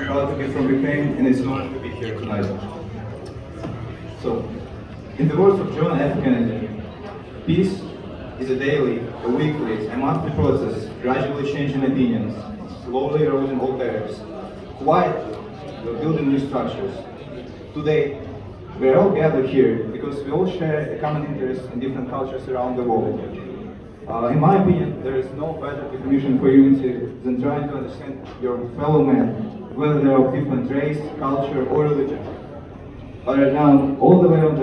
proud to be from Ukraine, and it's an honor to be here tonight. So, in the words of John F. Kennedy, peace is a daily, a weekly, a monthly process, gradually changing opinions, slowly eroding old barriers. Quietly, we're building new structures. Today, we are all gathered here because we all share a common interest in different cultures around the world. In my opinion, there is no better definition for unity than trying to understand your fellow man, whether they are of different race, culture, or religion. But right now, all the way on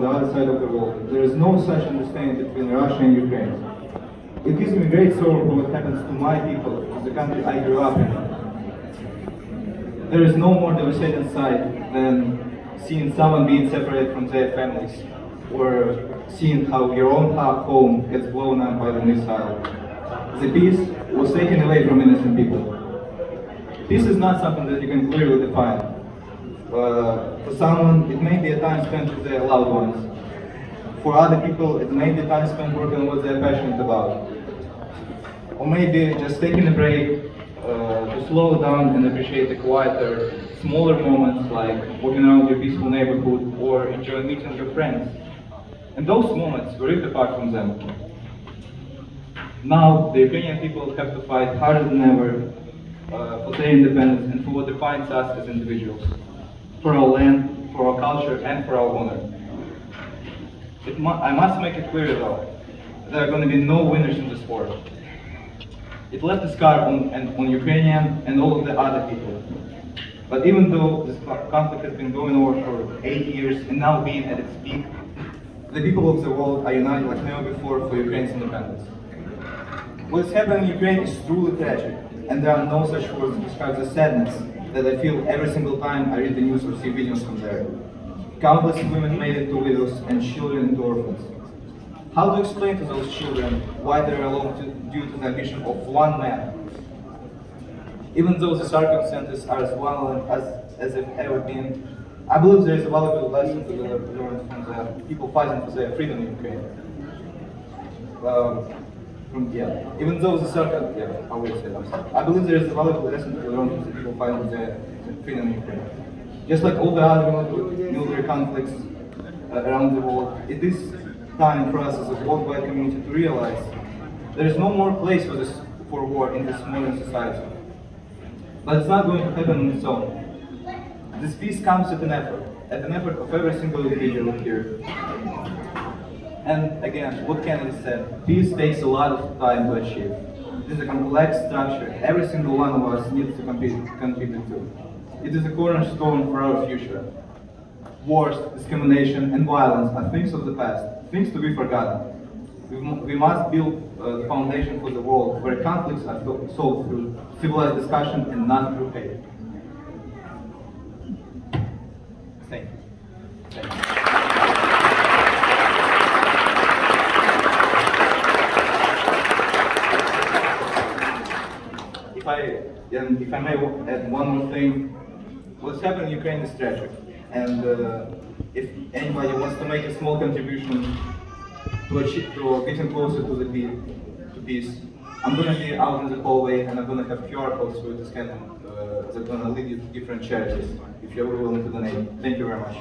the other side of the world, there is no such understanding between Russia and Ukraine. It gives me great sorrow for what happens to my people, the country I grew up in. There is no more devastating sight than seeing someone being separated from their families, or seeing how your own home gets blown up by the missile. The peace was taken away from innocent people. Peace is not something that you can clearly define. For someone, it may be a time spent with their loved ones. For other people, it may be time spent working on what they're passionate about. Or maybe just taking a break to slow down and appreciate the quieter, smaller moments like walking around your peaceful neighborhood or enjoying meeting your friends. And those moments were ripped apart from them. Now, the Ukrainian people have to fight harder than ever for their independence and for what defines us as individuals. For our land, for our culture, and for our honor. I must make it clear though, there are going to be no winners in this war. It left a scar on Ukrainian and all of the other people. But even though this conflict has been going on for 8 years and now being at its peak, the people of the world are united like never before for Ukraine's independence. What's happening in Ukraine is truly tragic, and there are no such words to describe the sadness that I feel every single time I read the news or see videos from there. Countless women made into widows and children into orphans. How to explain to those children why they're alone due to the ambition of one man? Even though the circumstances are as violent as they've ever been, I believe there is a valuable lesson to be learned from the people fighting for their freedom in Ukraine. Even though the I believe there is a valuable lesson to be learned from the people fighting for their freedom in Ukraine. Just like all the other military conflicts around the world, it is time for us as a worldwide community to realize there is no more place for war in this modern society. But it's not going to happen on its own. This peace comes at an effort of every single individual here. And again, what Kennedy said, peace takes a lot of time to achieve. It is a complex structure every single one of us needs to contribute to. It is a cornerstone for our future. Wars, discrimination, and violence are things of the past, things to be forgotten. We must build the foundation for the world where conflicts are solved through civilized discussion and not through hate. Thank you. If I may add one more thing, what's happening in Ukraine is tragic. And if anybody wants to make a small contribution to getting closer to peace, I'm going to be out in the hallway and I'm going to have QR codes for you to scan them. They're going to lead you to different charities if you're willing to donate. Thank you very much.